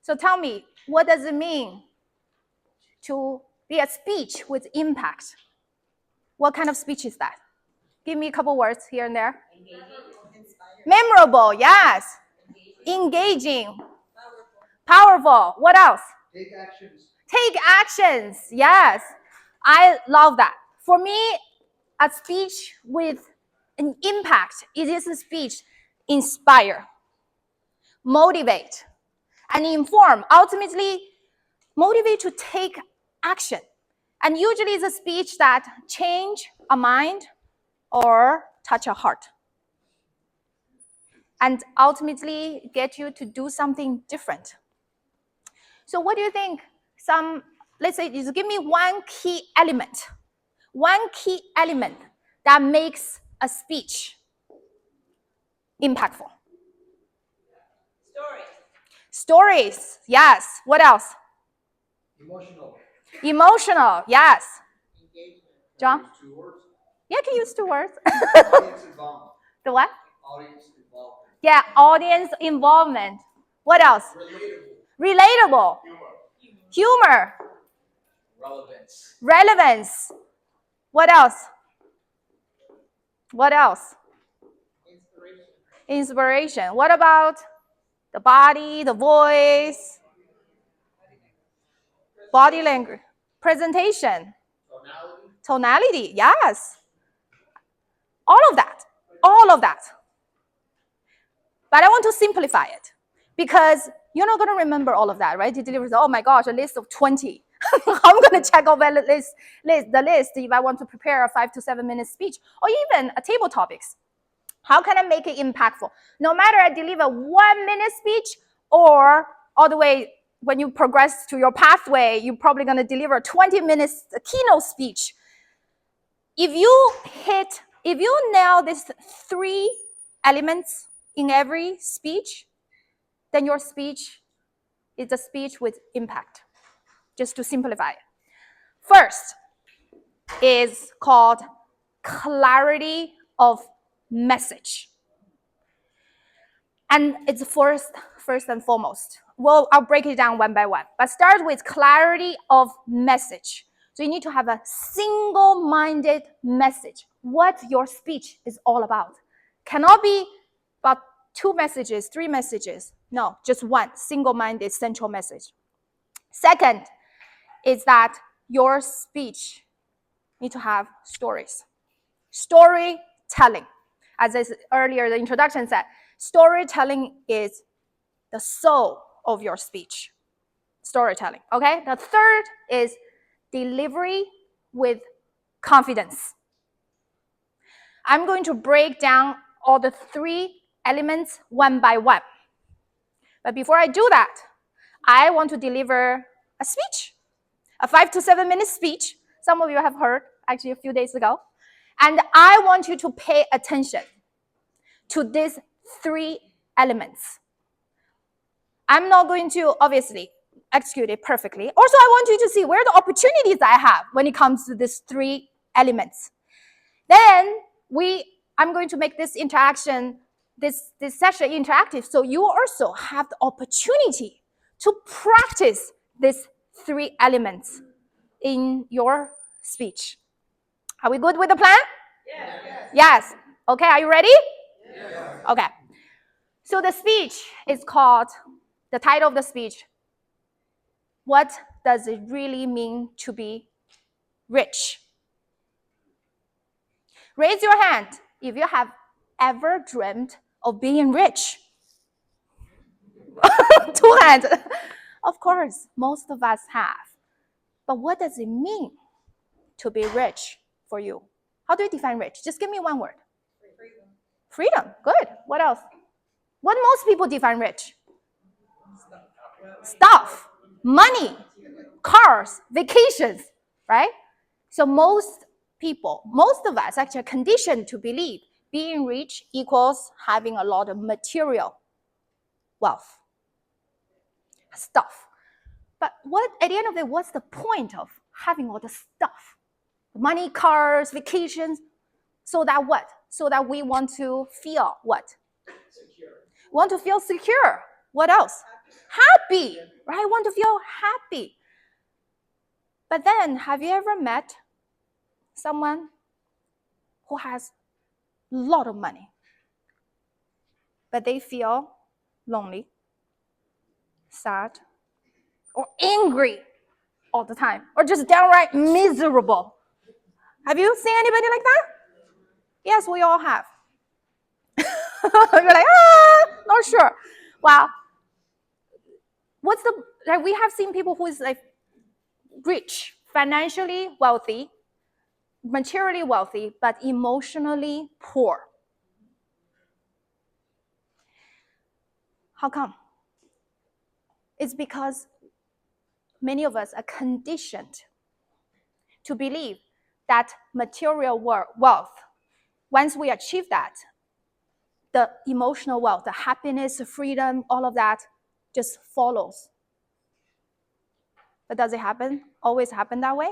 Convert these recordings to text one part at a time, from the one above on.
So tell me, what does it mean to be a speech with impact? What kind of speech is that? Give me a couple words here and there. Memorable, yes. Engaging. Powerful. What else? Take actions. Take actions, yes. I love that. For me, a speech with an impact, it is a speech inspire, motivate, and inform. Ultimately, motivate to take action. And usually it's a speech that change a mind or touch a heart. And ultimately get you to do something different. So what do you think? Let's say, just give me one key element that makes a speech impactful. Stories, yes. What else? Emotional, yes. John? Yeah, can use 2 words. Audience involvement. The what? Audience involvement. Yeah, audience involvement. What else? Relatable. Humor. Relevance. What else? Inspiration. What about the body, the voice, body language, presentation, tonality, yes. All of that. But I want to simplify it because you're not going to remember all of that, right? You deliver, oh my gosh, a list of 20. I'm going to check off the list if I want to prepare a 5 to 7 minute speech or even a table topics. How can I make it impactful? No matter I deliver 1 minute speech or all the way when you progress to your pathway, you're probably going to deliver 20 minutes keynote speech. If you nail these 3 elements in every speech, then your speech is a speech with impact. Just to simplify it. First is called clarity of message. And it's first and foremost. Well, I'll break it down one by one. But start with clarity of message. So you need to have a single-minded message. What your speech is all about. Cannot be about 2 messages, 3 messages. No, just one single-minded central message. Second is that your speech need to have stories. Storytelling. As I said earlier, the introduction said, storytelling is the soul of your speech. Storytelling, okay? The third is delivery with confidence. I'm going to break down all the 3 elements one by one. But before I do that, I want to deliver a speech, a 5 to 7 minute speech. Some of you have heard actually a few days ago. And I want you to pay attention to these 3 elements. I'm not going to obviously execute it perfectly. Also, I want you to see where the opportunities I have when it comes to these 3 elements. Then I'm going to make this interaction, this session interactive, so you also have the opportunity to practice these 3 elements in your speech. Are we good with the plan? Yes. Okay, are you ready? Yes. Okay. So the speech is called, the title of the speech, what does it really mean to be rich? Raise your hand if you have ever dreamed of being rich. 2 hands. Of course, most of us have. But what does it mean to be rich for you? How do you define rich? Just give me one word. Freedom. Good. What else? What most people define rich? Stuff, money, cars, vacations, right? So most people, most of us actually are conditioned to believe being rich equals having a lot of material wealth, stuff. But at the end of the day, what's the point of having all the stuff? Money, cars, vacations, so that what? So that we want to feel what? Secure. Want to feel secure. What else? happy, right? I want to feel happy. But then, have you ever met someone who has a lot of money, but they feel lonely, sad, or angry all the time, or just downright miserable? Have you seen anybody like that? Yes, we all have. You're like, not sure. Well, we have seen people who is like rich, financially wealthy, materially wealthy, but emotionally poor. How come? It's because many of us are conditioned to believe that material wealth, once we achieve that, the emotional wealth, the happiness, the freedom, all of that just follows. But does it always happen that way?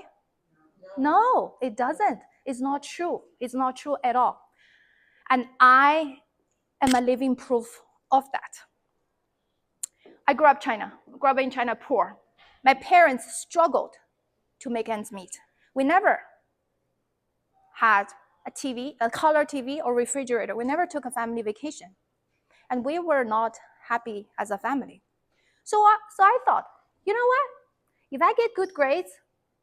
No, it doesn't. It's not true. It's not true at all. And I am a living proof of that. I grew up in China poor. My parents struggled to make ends meet. We never had a TV, a color TV or refrigerator. We never took a family vacation. And we were not happy as a family. So I thought, you know what? If I get good grades,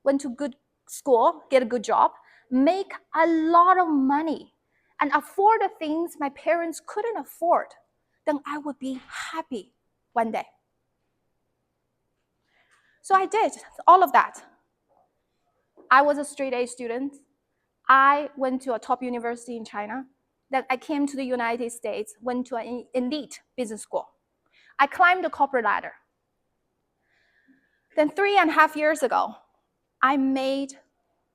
went to good school, get a good job, make a lot of money, and afford the things my parents couldn't afford, then I would be happy one day. So I did all of that. I was a straight A student. I went to a top university in China. Then I came to the United States, went to an elite business school. I climbed the corporate ladder. Then 3.5 years ago, I made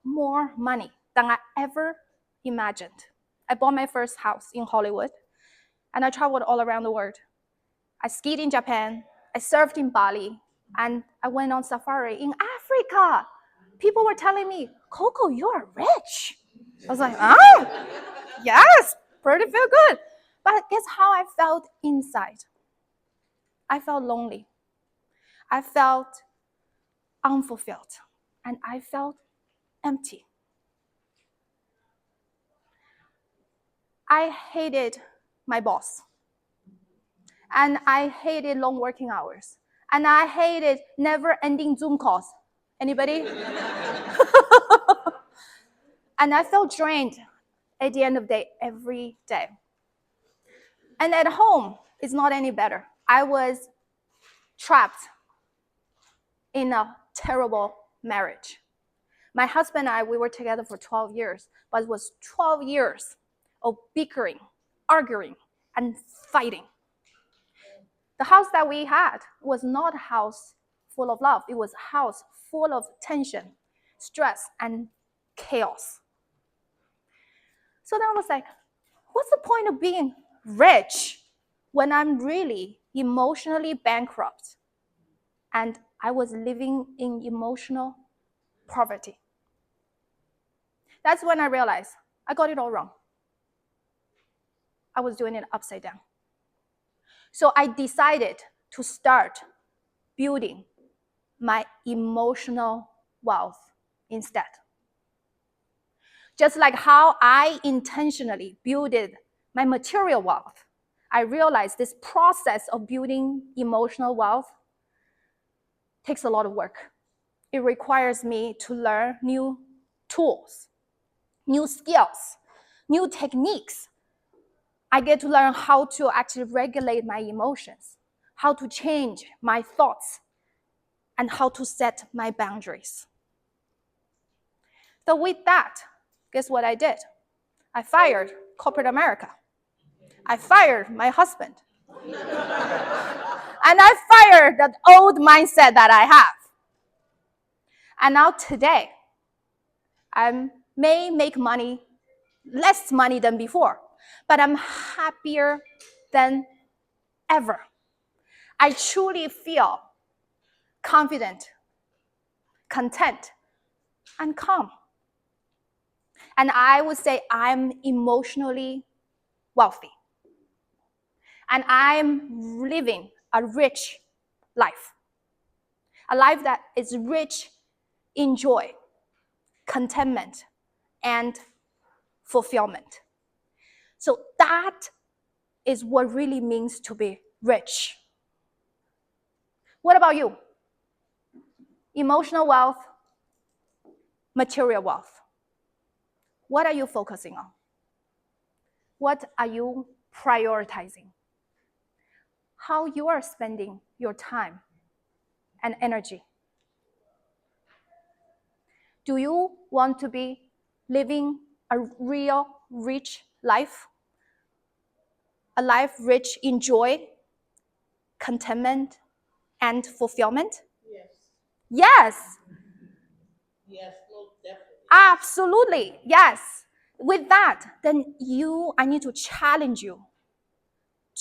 more money than I ever imagined. I bought my first house in Hollywood, and I traveled all around the world. I skied in Japan, I surfed in Bali, and I went on safari in Africa. People were telling me, Coco, you're rich. I was like, yes, pretty feel good. But guess how I felt inside? I felt lonely. I felt unfulfilled, and I felt empty. I hated my boss, and I hated long working hours, and I hated never-ending Zoom calls. Anybody? And I felt drained at the end of the day every day. And at home, it's not any better. I was trapped in a terrible marriage. My husband and I, we were together for 12 years, but it was 12 years of bickering, arguing, and fighting. The house that we had was not a house full of love. It was a house full of tension, stress, and chaos. So then I was like, what's the point of being rich when I'm really emotionally bankrupt? And I was living in emotional poverty. That's when I realized I got it all wrong. I was doing it upside down. So I decided to start building my emotional wealth instead. Just like how I intentionally built my material wealth, I realized this process of building emotional wealth takes a lot of work. It requires me to learn new tools, new skills, new techniques. I get to learn how to actually regulate my emotions, how to change my thoughts, and how to set my boundaries. So with that, guess what I did? I fired corporate America. I fired my husband. And I fired that old mindset that I have. And now today, I may make less money than before, but I'm happier than ever. I truly feel confident, content, and calm. And I would say I'm emotionally wealthy. And I'm living a rich life. A life that is rich in joy, contentment, and fulfillment. So that is what really means to be rich. What about you? Emotional wealth, material wealth. What are you focusing on? What are you prioritizing? How you are spending your time and energy? Do you want to be living a real rich life? A life rich in joy, contentment, and fulfillment? Yes. Yes, Yes, most definitely. absolutely. Yes. With that, then I need to challenge you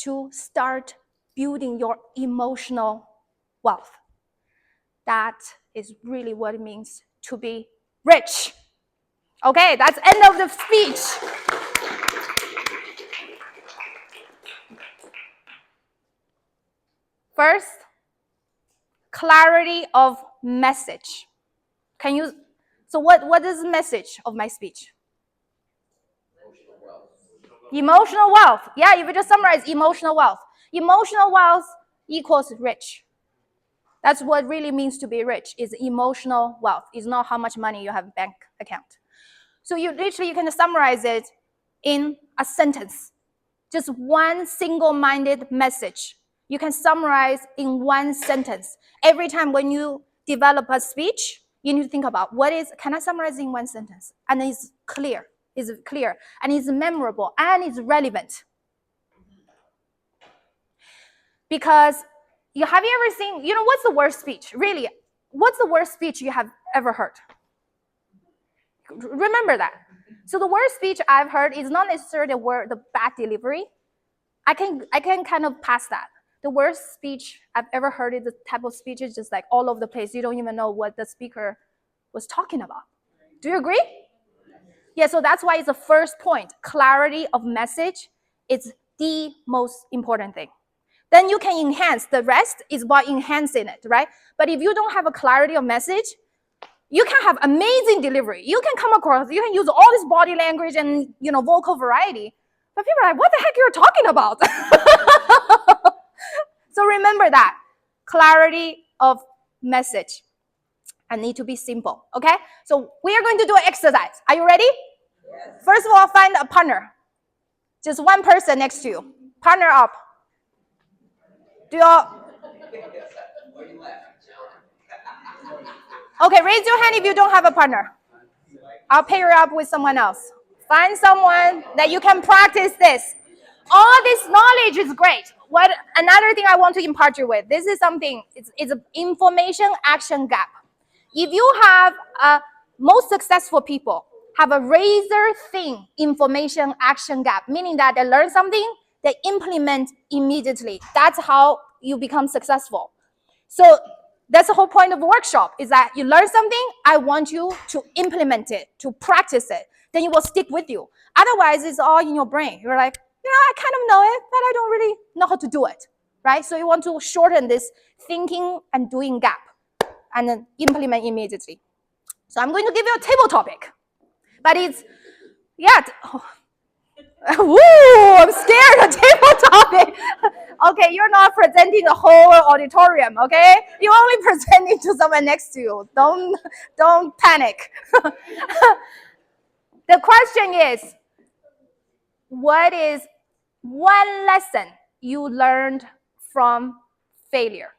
to start building your emotional wealth. That is really what it means to be rich. Okay, that's end of the speech. First, clarity of message. So what is the message of my speech? Emotional wealth. Yeah, if you just summarize emotional wealth. Emotional wealth equals rich. That's what really means to be rich, is emotional wealth. It's not how much money you have in bank account. So you can summarize it in a sentence. Just one single-minded message. You can summarize in one sentence. Every time when you develop a speech, you need to think about can I summarize in one sentence? And it's clear, and it's memorable, and it's relevant. Because have you ever seen, what's the worst speech? Really, what's the worst speech you have ever heard? Remember that. So the worst speech I've heard is not necessarily the bad delivery. I can kind of pass that. The worst speech I've ever heard is the type of speech is just like all over the place. You don't even know what the speaker was talking about. Do you agree? Yeah, so that's why it's the first point. Clarity of message is the most important thing. Then you can enhance. The rest is about enhancing it, right? But if you don't have a clarity of message, you can have amazing delivery. You can come across, you can use all this body language and vocal variety. But people are like, what the heck you're talking about? So remember that. Clarity of message. And need to be simple, okay? So we are going to do an exercise. Are you ready? Yes. First of all, find a partner. Just one person next to you. Partner up. Do you all... Okay, raise your hand if you don't have a partner. I'll pair you up with someone else. Find someone that you can practice this. All this knowledge is great. Another thing I want to impart you with, this is something, it's an information action gap. If you have most successful people have a razor thin information action gap, meaning that they learn something, they implement immediately. That's how you become successful. So that's the whole point of the workshop, is that you learn something, I want you to implement it, to practice it. Then it will stick with you. Otherwise, it's all in your brain. You're like, I kind of know it, but I don't really know how to do it, right? So you want to shorten this thinking and doing gap and then implement immediately. So I'm going to give you a table topic, but it's, woo, I'm scared of table topic. Okay, you're not presenting the whole auditorium, okay? You're only presenting to someone next to you. Don't panic. The question is, what is one lesson you learned from failure?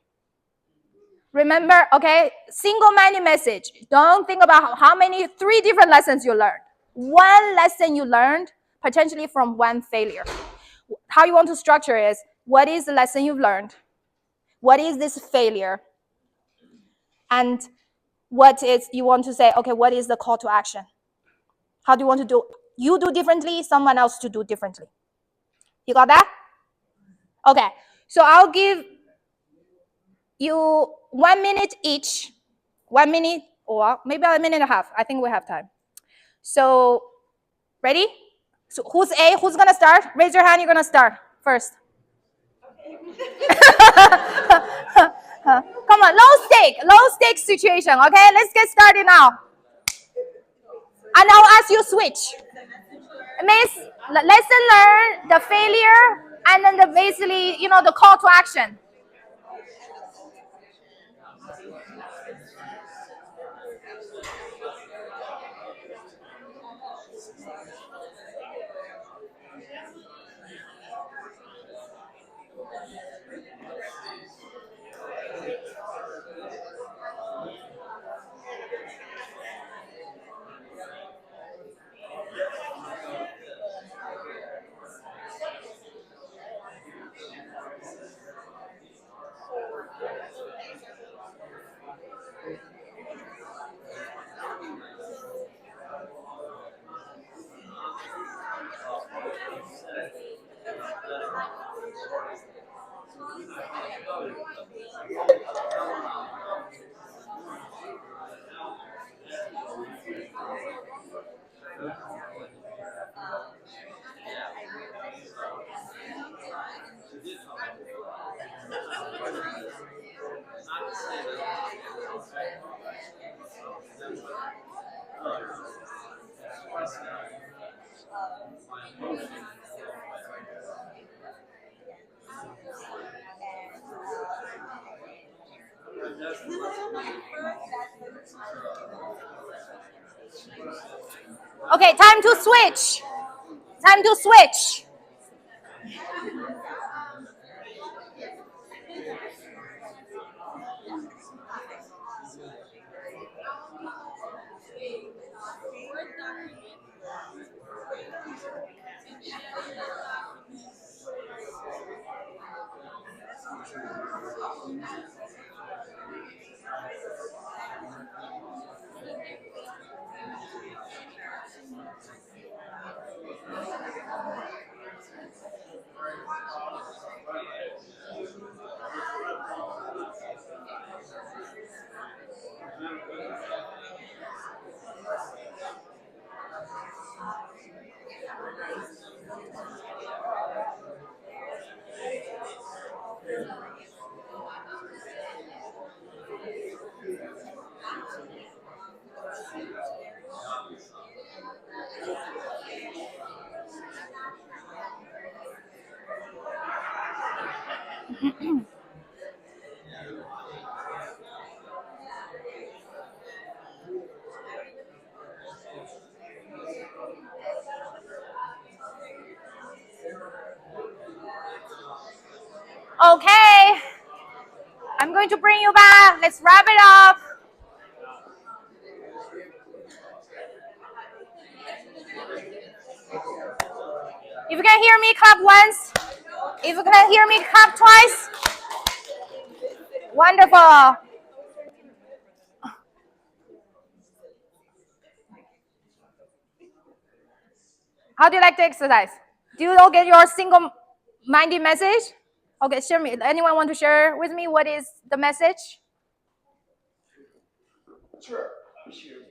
Remember, okay, single-minded message. Don't think about how many, 3 different lessons you learned. One lesson you learned, potentially from one failure. How you want to structure is, what is the lesson you've learned? What is this failure? And what is, you want to say, okay, what is the call to action? How do you want to do? You do differently, someone else to do differently. You got that? Okay, so I'll give you 1 minute each. 1 minute or maybe a minute and a half. I think we have time. So, ready? So who's A? Who's gonna start? Raise your hand, you're gonna start first. Okay. Come on, low stake situation. Okay, let's get started now. And I'll ask you switch. It means lesson learned, the failure, and then the basically, the call to action. Okay, time to switch. Time to switch. Okay, I'm going to bring you back. Let's wrap it up. If you can hear me, clap once. If you can hear me, clap twice. Wonderful. How do you like the exercise? Do you all get your single-minded message? Okay, share me. Anyone want to share with me what is the message? Sure. Resilience.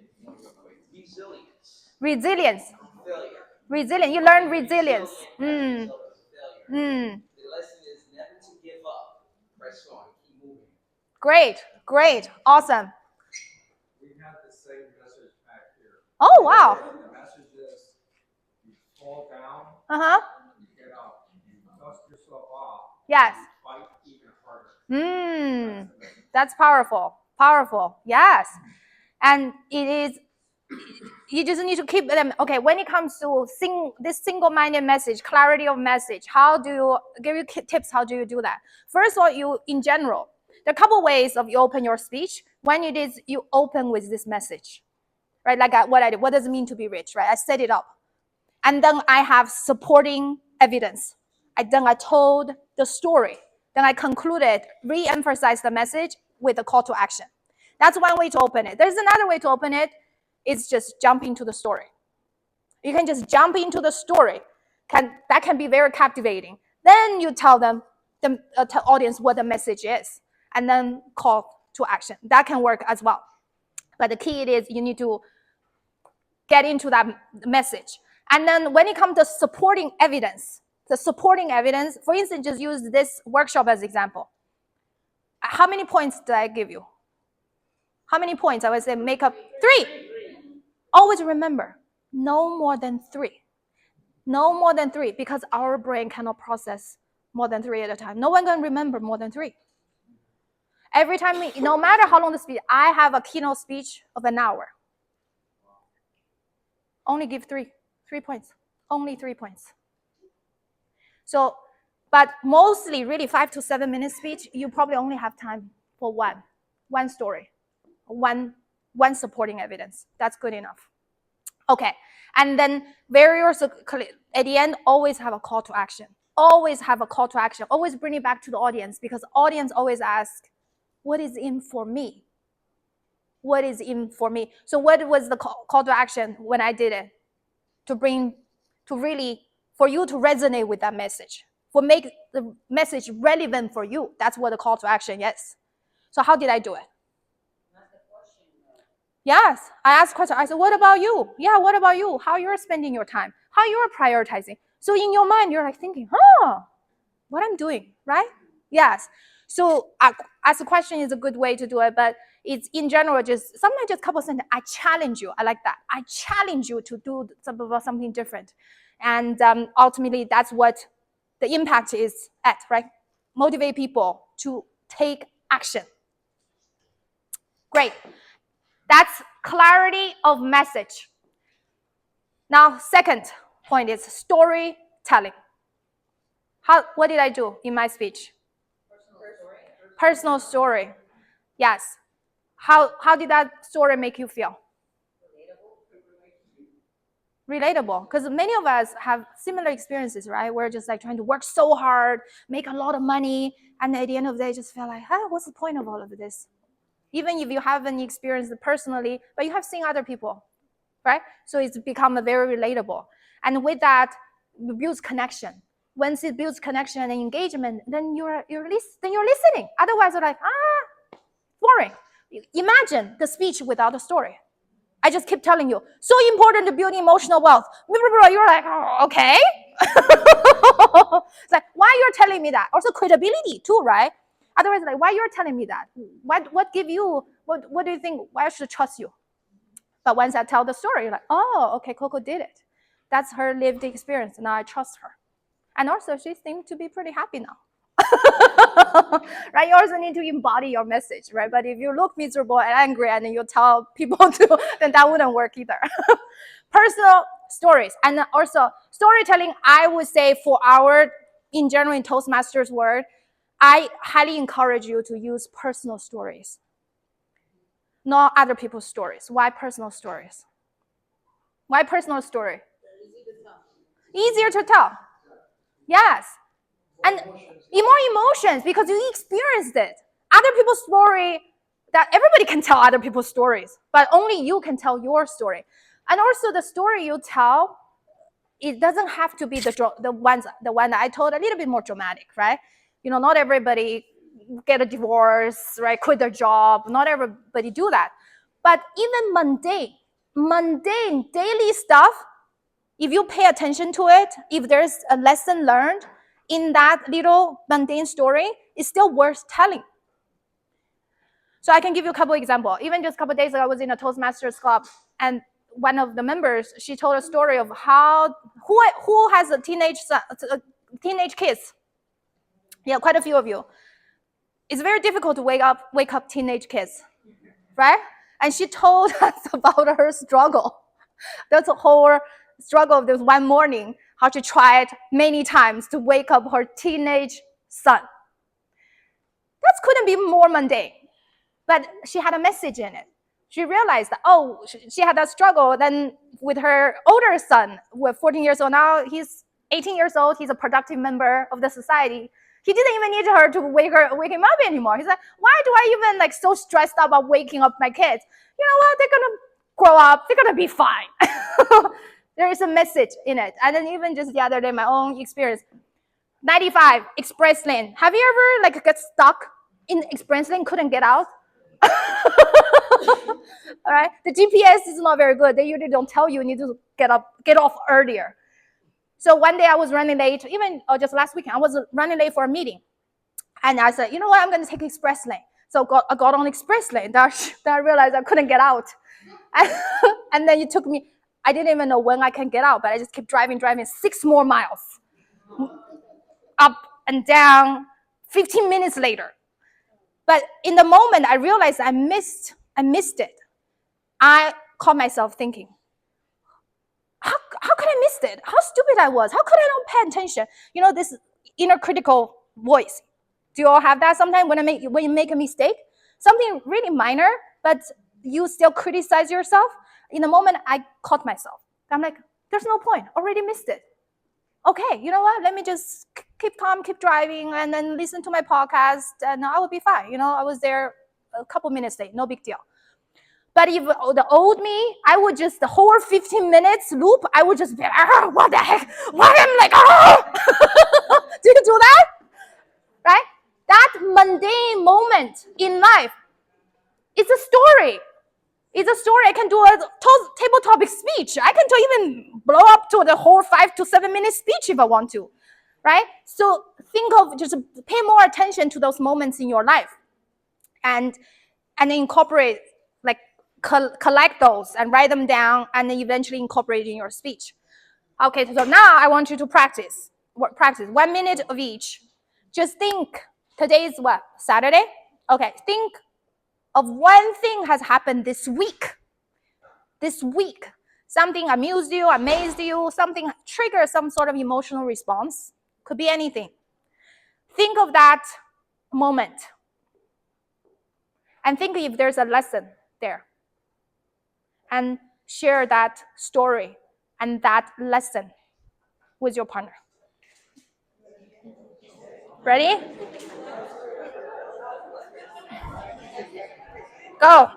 Resilience. Failure. Resilient. You learn resilience. The lesson is never to give up. Press on. Keep moving. Great. Awesome. We have the same message back here. Oh, wow. The message is you fall down, Uh-huh. you get up, you dust yourself off, Yes. you fight even harder. That's powerful. Powerful. Yes. And it is, you just need to keep them. Okay, when it comes to this single-minded message, clarity of message, how do you give you tips? How do you do that? First of all, in general, there are a couple ways of you open your speech. When it is you open with this message, right? Like what I did. What does it mean to be rich, right? I set it up. And then I have supporting evidence. Then I told the story. Then I concluded, re-emphasize the message with a call to action. That's one way to open it. There's another way to open it. It's just jump into the story. You can just jump into the story. That can be very captivating. Then you tell them, the audience, what the message is, and then call to action. That can work as well. But the key is you need to get into that message. And then when it comes to supporting evidence, for instance, just use this workshop as example. How many points did I give you? How many points? I would say make up 3. Always remember, no more than 3. No more than 3, because our brain cannot process more than 3 at a time. No one can remember more than 3. Every time, no matter how long the speech, I have a keynote speech of an hour. Only give 3 points. Only 3 points. So, but mostly really 5 to 7 minute speech, you probably only have time for one story, one supporting evidence. That's good enough. Okay, and then at the end, always have a call to action. Always have a call to action. Always bring it back to the audience, because the audience always ask, what is in for me? What is in for me? So what was the call to action when I did it? For you to resonate with that message, for make the message relevant for you. That's what the call to action is. So how did I do it? Yes, I asked questions. I said, what about you? Yeah, what about you? How you're spending your time? How you're prioritizing? So in your mind, you're like thinking, what I'm doing, right? Yes. So ask a question is a good way to do it, but it's in general sometimes just a couple of sentences. I challenge you. I like that. I challenge you to do something different. And ultimately, that's what the impact is at, right? Motivate people to take action. Great. That's clarity of message. Now, second point is storytelling. What did I do in my speech? Personal story. Yes. How did that story make you feel? Relatable. Because many of us have similar experiences, right? We're just like trying to work so hard, make a lot of money, and at the end of the day, just feel like, what's the point of all of this? Even if you haven't experienced it personally, but you have seen other people, right? So it's become very relatable. And with that, it builds connection. Once it builds connection and engagement, then you're listening. Otherwise, you're like, boring. Imagine the speech without a story. I just keep telling you, so important to build emotional wealth. You're like, okay. It's like, why you're telling me that? Also credibility too, right? Otherwise, like, why you're telling me that? What do you think? Why I should trust you? But once I tell the story, you're like, okay, Coco did it. That's her lived experience. Now I trust her. And also, she seems to be pretty happy now. Right? You also need to embody your message, right? But if you look miserable and angry and then you tell people to, then that wouldn't work either. Personal stories. And also, storytelling, I would say in general, in Toastmasters word, I highly encourage you to use personal stories, not other people's stories. Why personal stories? Why personal story? Easier to tell. Yes. And more emotions, because you experienced it. Other people's story, that everybody can tell other people's stories, but only you can tell your story. And also the story you tell, it doesn't have to be the one that I told, a little bit more dramatic, right? Not everybody get a divorce, right? Quit their job. Not everybody do that. But even mundane daily stuff, if you pay attention to it, if there's a lesson learned in that little mundane story, it's still worth telling. So I can give you a couple examples. Even just a couple of days ago, I was in a Toastmasters club, and one of the members, she told a story of who has a teenage kids. Yeah, quite a few of you. It's very difficult to wake up teenage kids, right? And she told us about her struggle. That's a whole struggle of this one morning, how she tried many times to wake up her teenage son. That couldn't be more mundane, but she had a message in it. She realized that, she had that struggle then with her older son, who is 14 years old now. He's 18 years old. He's a productive member of the society. He didn't even need her to wake him up anymore. He's like, why do I even so stressed out about waking up my kids? You know what? They're going to grow up. They're going to be fine. There is a message in it. And then even just the other day, my own experience, 95 Express Lane. Have you ever get stuck in Express Lane, couldn't get out? All right. The GPS is not very good. They usually don't tell you need to get off earlier. So one day I was running late, even just last weekend, I was running late for a meeting. And I said, you know what, I'm going to take express lane. So I got on express lane. Then I realized I couldn't get out. And then it took me, I didn't even know when I can get out, but I just kept driving 6 more miles. Up and down, 15 minutes later. But in the moment, I realized I missed it. I caught myself thinking, how could I miss it? How stupid I was. How could I not pay attention? You know, this inner critical voice. Do you all have that sometimes when you make a mistake? Something really minor, but you still criticize yourself. In the moment, I caught myself. I'm like, there's no point. Already missed it. Okay, you know what? Let me just keep calm, keep driving, and then listen to my podcast, and I will be fine. You know, I was there a couple minutes late. No big deal. But if the old me, I would just, the whole 15 minutes loop, I would just be like, oh, what the heck? What? I'm like, oh! Do you do that? Right? That mundane moment in life, it's a story. It's a story. I can do a table topic speech. I can even blow up to the whole 5 to 7 minute speech if I want to, right? So think of, just pay more attention to those moments in your life and incorporate, like collect those and write them down and then eventually incorporate in your speech. Okay, so now I want you to practice 1 minute of each. Just think, today is what, Saturday? Okay, think of one thing has happened this week. Something amused you, amazed you, something triggered some sort of emotional response. Could be anything. Think of that moment. And think if there's a lesson there. And share that story and that lesson with your partner. Ready? Go.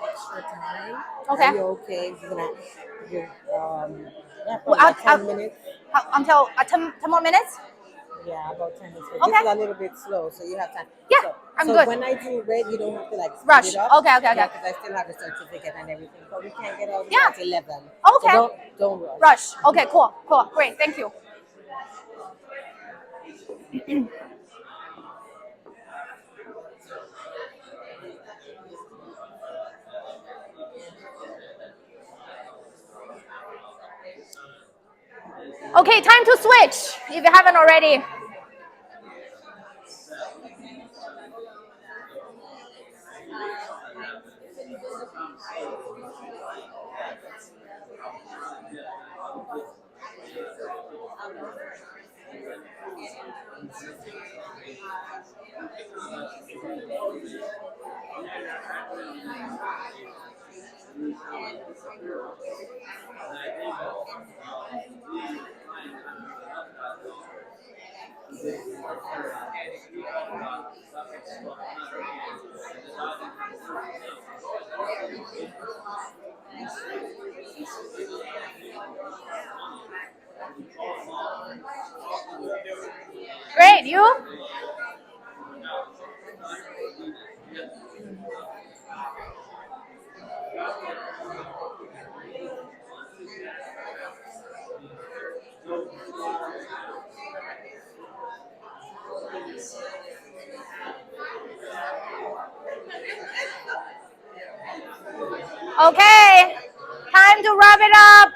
Extra time. Okay. Are you okay? You're gonna give yeah, Well, probably about 10 minutes. Until 10 more minutes? Yeah, about 10 minutes. Okay. This is a little bit slow, so you have time. Yeah, so, I'm so good. when I do red, you don't have to like speed Rush. it up. Okay. Yeah, because I still have the certificate and everything, but we can't get out Yeah. at 11. Okay. So don't rush. Rush. Okay, cool. Great, thank you. Okay, time to switch if you haven't already. Great, you? Okay, time to wrap it up.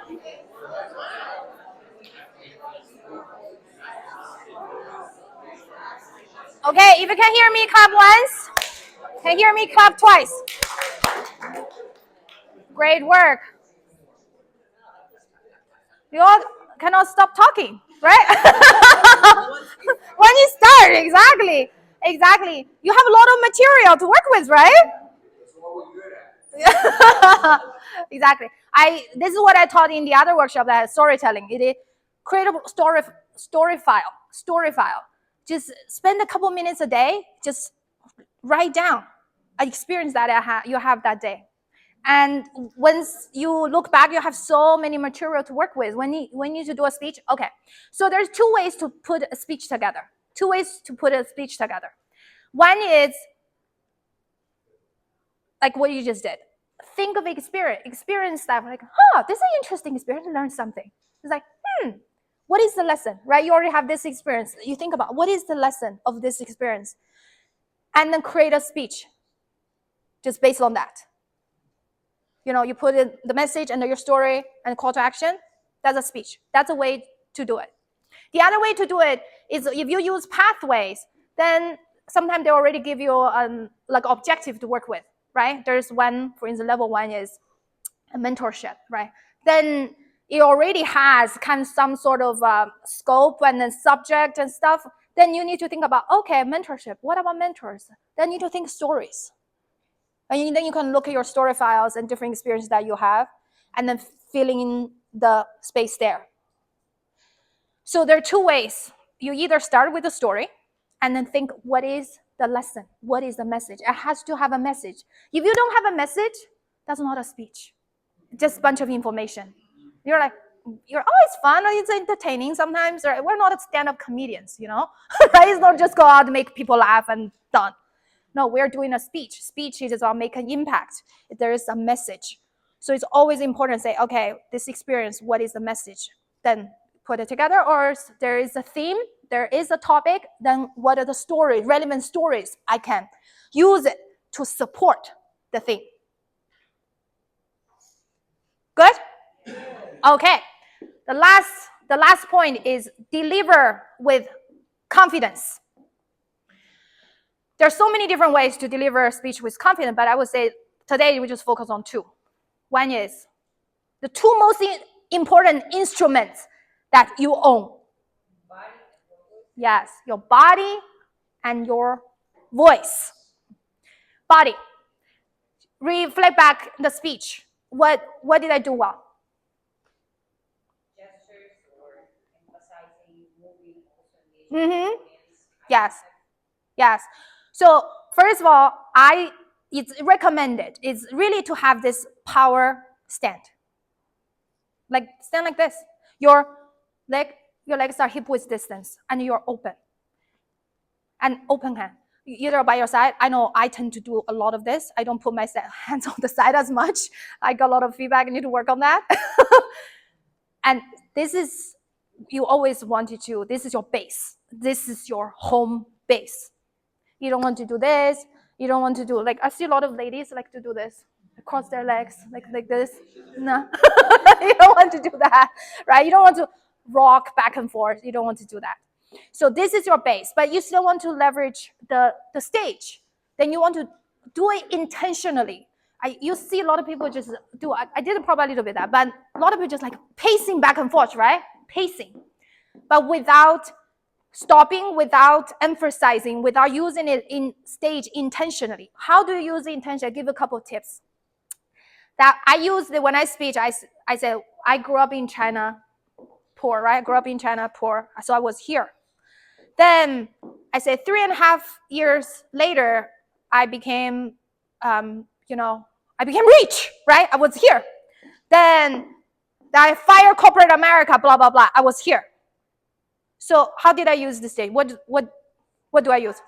Okay, if you can hear me, clap once. Can you hear me, clap twice. Great work. You all cannot stop talking, right? When you start, exactly. Exactly. You have a lot of material to work with, right? That's what we're good at. Exactly. This is what I taught in the other workshop, that storytelling. It is create a story file. Just spend a couple minutes a day, just write down an experience that you have that day. And once you look back, you have so many material to work with. When you need to do a speech, okay. So there's two ways to put a speech together. One is like what you just did. Think of experience that like, this is an interesting experience, learn something. It's like, what is the lesson, right? You already have this experience. You think about what is the lesson of this experience, and then create a speech just based on that. You put in the message and your story and call to action. That's a speech. That's a way to do it. The other way to do it is if you use pathways, then sometimes they already give you like objective to work with, right? There's one, for instance, level 1 is a mentorship, right? Then it already has kind of some sort of scope and then subject and stuff. Then you need to think about, okay, mentorship. What about mentors? Then you need to think stories. And then you can look at your story files and different experiences that you have, and then filling in the space there. So there are two ways. You either start with a story and then think, what is the lesson? What is the message? It has to have a message. If you don't have a message, that's not a speech. Just a bunch of information. You're like, it's fun, it's entertaining sometimes. Right? We're not stand-up comedians, right? It's not just go out and make people laugh and done. No, we're doing a speech. Speech is about make an impact. There is a message. So it's always important to say, okay, this experience, what is the message? Then put it together, or there is a theme, there is a topic, then what are the stories, relevant stories I can use it to support the theme. Good? Okay. The last point is deliver with confidence. There are so many different ways to deliver a speech with confidence, but I would say today we just focus on two. One is the two most important instruments that you own. Yes, your body and your voice. Body. Reflect back the speech. What did I do well? Gestures or emphasizing, moving, Yes. So first of all, it's recommended. It's really to have this power stand. Like stand like this. Your legs are hip width distance, and you're open. And open hand. Either by your side. I know I tend to do a lot of this. I don't put my hands on the side as much. I got a lot of feedback. I need to work on that. And this is, you always wanted to, this is your base. This is your home base. You don't want to do this. You don't want to do, like, I see a lot of ladies like to do this. Cross their legs, like this. No. You don't want to do that, right? You don't want to rock back and forth. You don't want to do that. So this is your base, but you still want to leverage the stage. Then you want to do it intentionally. You see a lot of people just do, I did probably a little bit that, but a lot of people just like pacing back and forth, right? Pacing. But without stopping, without emphasizing, without using it in stage intentionally. How do you use it intentionally? I'll give a couple of tips. That I use it when I speak, I say, I grew up in China, poor, right? I grew up in China, poor, so I was here. Then I say 3.5 years later, I became, I became rich, right? I was here. Then I fired corporate America, blah, blah, blah. I was here. So how did I use this day? What do I use?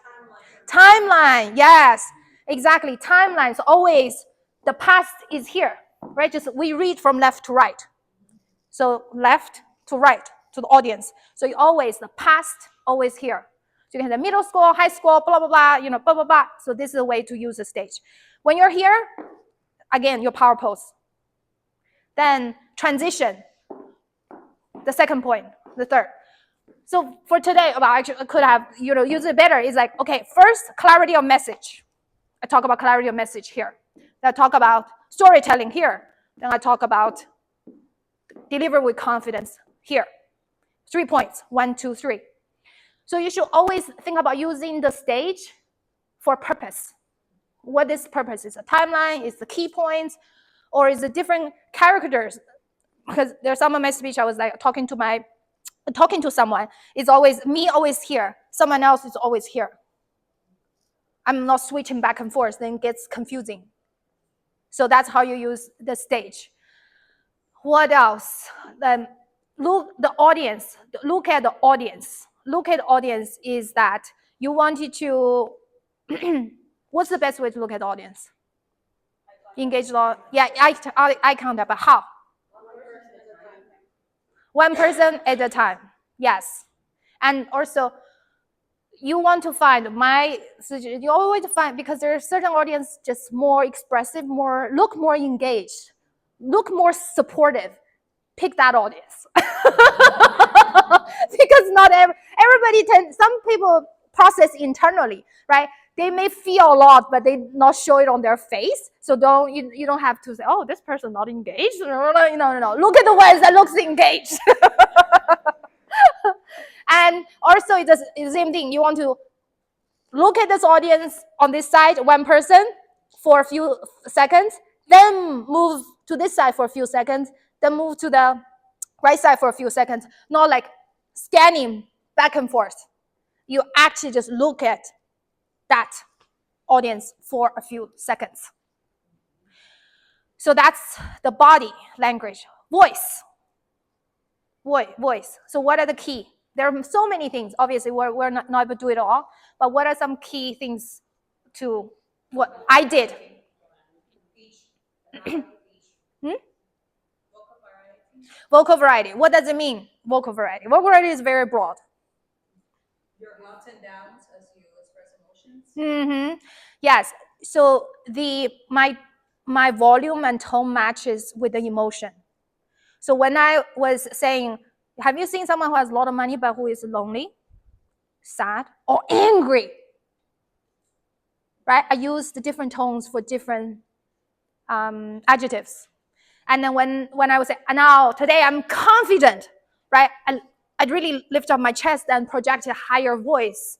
Timeline. Yes, exactly. Timelines. Always the past is here, right? Just we read from left to right. So left to right to the audience. So you always, the past, always here. So you can have middle school, high school, blah, blah, blah, blah, blah, blah. So this is a way to use the stage. When you're here, again, your power pose. Then transition. The second point, the third. So for today, I could have, use it better. It's like, okay, first, clarity of message. I talk about clarity of message here. I talk about storytelling here. Then I talk about deliver with confidence here. 3 points, 1, 2, 3. So you should always think about using the stage for purpose. What this purpose is, a timeline, is the key points, or is it different characters? Because there's some of my speech I was like talking to someone. It's always me always here. Someone else is always here. I'm not switching back and forth, then it gets confusing. So that's how you use the stage. What else? Look at the audience. Look at the audience is that you wanted to, what's the best way to look at the audience? Engage the, yeah, eye contact, but how? One person at a time, yes. And also, you want to find you always find, because there are certain audience just more expressive, look more engaged, look more supportive. Pick that audience. Because not everybody some people process internally, right? They may feel a lot, but they not show it on their face. So you don't have to say, oh, this person not engaged. No. Look at the ones that looks engaged. And also it's the same thing. You want to look at this audience on this side, one person for a few seconds, then move to this side for a few seconds, then move to the right side for a few seconds, not like scanning back and forth. You actually just look at that audience for a few seconds. So that's the body language. Voice. So what are the key? There are so many things. Obviously, we're not able to do it all, but what are some key things to what I did? Vocal variety. What does it mean, vocal variety? Vocal variety is very broad. Your ups and downs as you express emotions. Yes. So my volume and tone matches with the emotion. So when I was saying, have you seen someone who has a lot of money but who is lonely, sad, or angry? Right? I use the different tones for different adjectives. And then when I was saying, now today I'm confident, right? I'd really lift up my chest and project a higher voice.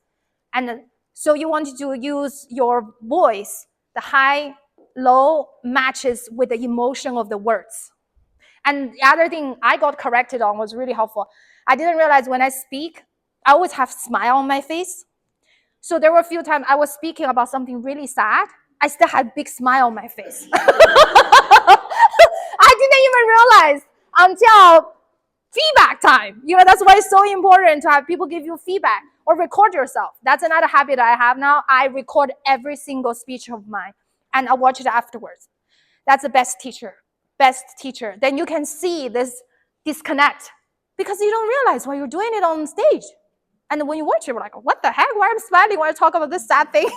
And so you wanted to use your voice, the high, low matches with the emotion of the words. And the other thing I got corrected on was really helpful. I didn't realize when I speak, I always have a smile on my face. So there were a few times I was speaking about something really sad. I still had a big smile on my face. I didn't even realize until feedback time. That's why it's so important to have people give you feedback or record yourself. That's another habit I have now. I record every single speech of mine and I watch it afterwards. That's the best teacher. Then you can see this disconnect because you don't realize why you're doing it on stage. And when you watch it, you're like, what the heck? Why am I smiling when I talk about this sad thing?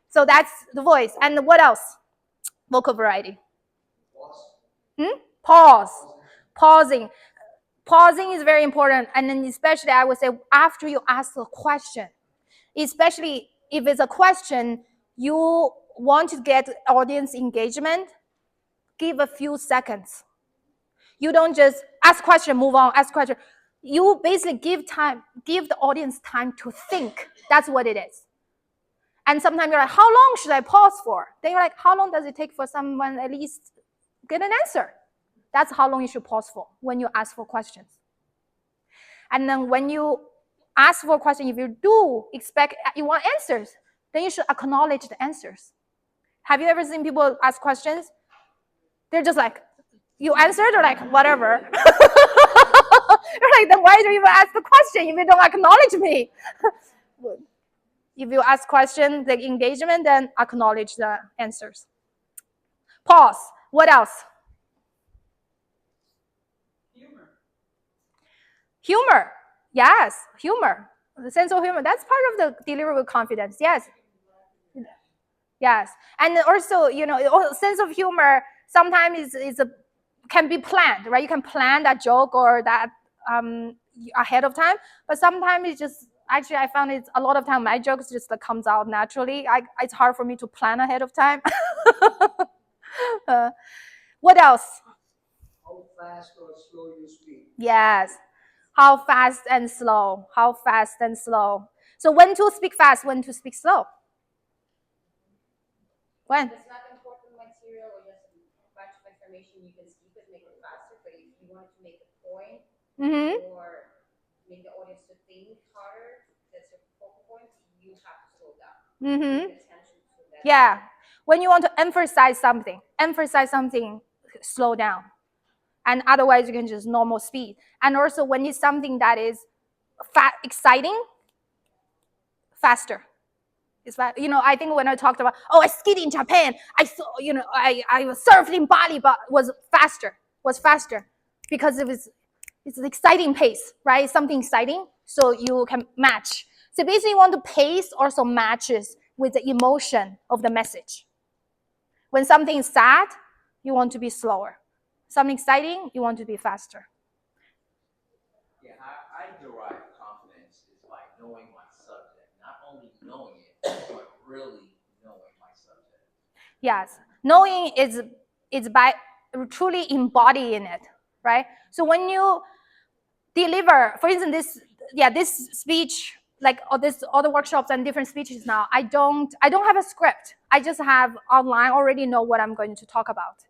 So that's the voice. And what else? Vocal variety. Pause. Pausing. Pausing is very important. And then especially I would say after you ask a question, especially if it's a question you want to get audience engagement, give a few seconds. You don't just ask question, move on, ask question. You basically give the audience time to think. That's what it is. And sometimes you're like, how long should I pause for? Then you're like, how long does it take for someone at least get an answer? That's how long you should pause for when you ask for questions. And then when you ask for a question, if you do expect you want answers, then you should acknowledge the answers. Have you ever seen people ask questions? They're just like, you answered, or like, whatever. You're like, then why do you even ask the question if you don't acknowledge me? If you ask question, the engagement, then acknowledge the answers. Pause. What else? Humor. Yes, humor. The sense of humor. That's part of the delivery with confidence. Yes. Yes. And also, sense of humor sometimes can be planned, right? You can plan that joke or that ahead of time, but sometimes it's just, actually I found it's a lot of time my jokes just comes out naturally. It's hard for me to plan ahead of time. What else? How fast or slow you speak. Yes. How fast and slow. How fast and slow. So when to speak fast, when to speak slow. When? It's not important material or just a bunch of information, you can skip it, make it faster. But if you wanted to make a point Mm-hmm. or make the audience to think harder, that's your focal point, you have to slow down. Mm-hmm. Pay attention to that. Yeah. When you want to emphasize something, slow down. And otherwise, you can just normal speed. And also, when it's something that is exciting, faster. It's I think when I talked about, I skied in Japan, I saw, I was surfed in Bali, but was faster because it's an exciting pace, right? Something exciting, so you can match. So basically, you want to pace also matches with the emotion of the message. When something is sad, you want to be slower. Something exciting, you want to be faster. Yeah, I derive confidence is by knowing my subject, not only knowing it, but really knowing my subject. Yes, knowing is by truly embodying it, right? So when you deliver, for instance, this speech, like all the workshops and different speeches now, I don't have a script. I just have online already know what I'm going to talk about,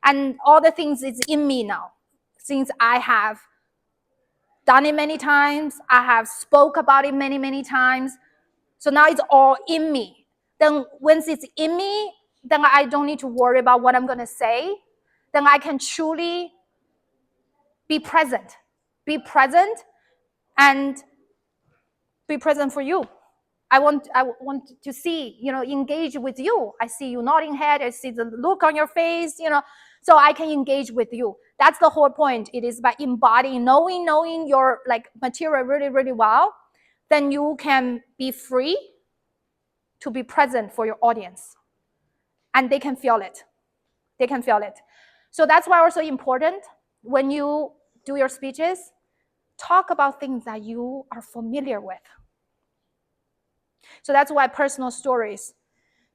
and all the things is in me now, since I have done it many times. I have spoke about it many times. So now it's all in me. Then once it's in me, then I don't need to worry about what I'm going to say. Then I can truly be present. Be present and be present for you. I want to see, engage with you. I see you nodding head. I see the look on your face, so I can engage with you. That's the whole point. It is by embodying, knowing your material really well. Then you can be free to be present for your audience, and they can feel it. So that's why also important when you do your speeches, talk about things that you are familiar with. So that's why personal stories,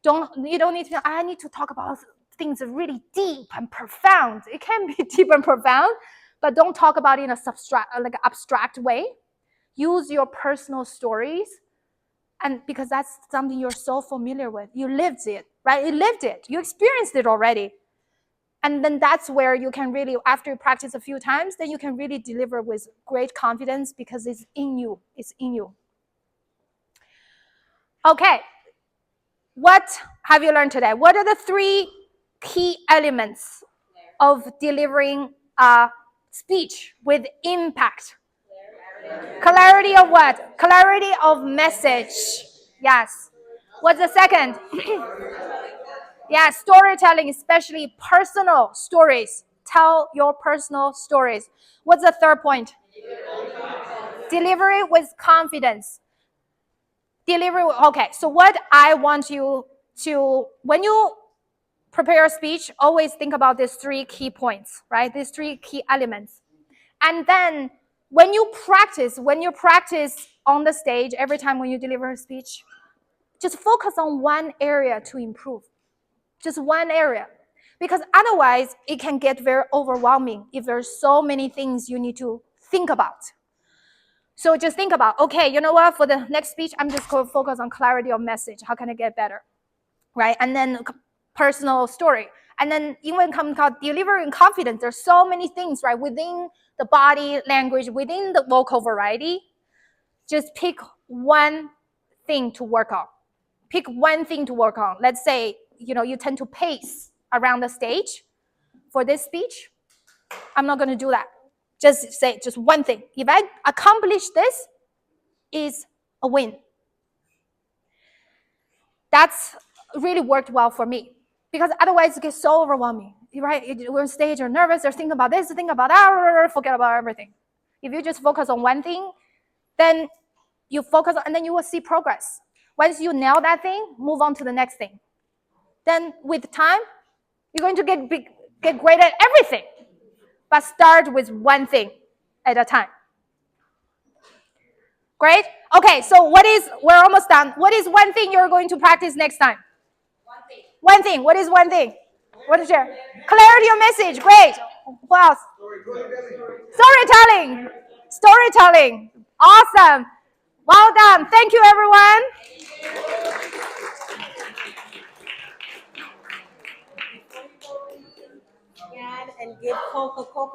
you don't need to, I need to talk about things that are really deep and profound. It can be deep and profound, but don't talk about it in a abstract way. Use your personal stories, and because that's something you're so familiar with. You lived it, right? You lived it. You experienced it already. And then that's where you can really, after you practice a few times, then you can really deliver with great confidence because it's in you. It's in you. Okay. What have you learned today? What are the 3 key elements of delivering a speech with impact? Clarity of what? Clarity of message. Yes. What's the second? Yeah, storytelling, especially personal stories. Tell your personal stories. What's the third point? Delivery with confidence. Okay, so what I want you to, when you prepare a speech, always think about these 3 key points, right? These 3 key elements. And then when you practice on the stage, every time when you deliver a speech, just focus on one area to improve. Just one area. Because otherwise, it can get very overwhelming if there's so many things you need to think about. So just think about, okay, you know what? For the next speech, I'm just going to focus on clarity of message. How can I get better? Right? And then personal story. And then even come to delivering confidence, there's so many things, right? Within the body language, within the vocal variety, just pick one thing to work on. Pick one thing to work on. Let's say, you tend to pace around the stage. For this speech, I'm not going to do that. Just say just one thing. If I accomplish this, is a win. That's really worked well for me, because otherwise it gets so overwhelming, right? We're on stage, you're nervous, you're thinking about this, think about that, forget about everything. If you just focus on one thing, then you focus on, and then you will see progress. Once you nail that thing, move on to the next thing. Then with time, you're going to get great at everything. But start with one thing at a time. Great? Okay, so we're almost done. What is one thing you're going to practice next time? One thing. One thing. What is one thing? What to share? Clarity of message. Great. Who else? Storytelling. Storytelling. Awesome. Well done. Thank you, everyone. And give Coca-Cola.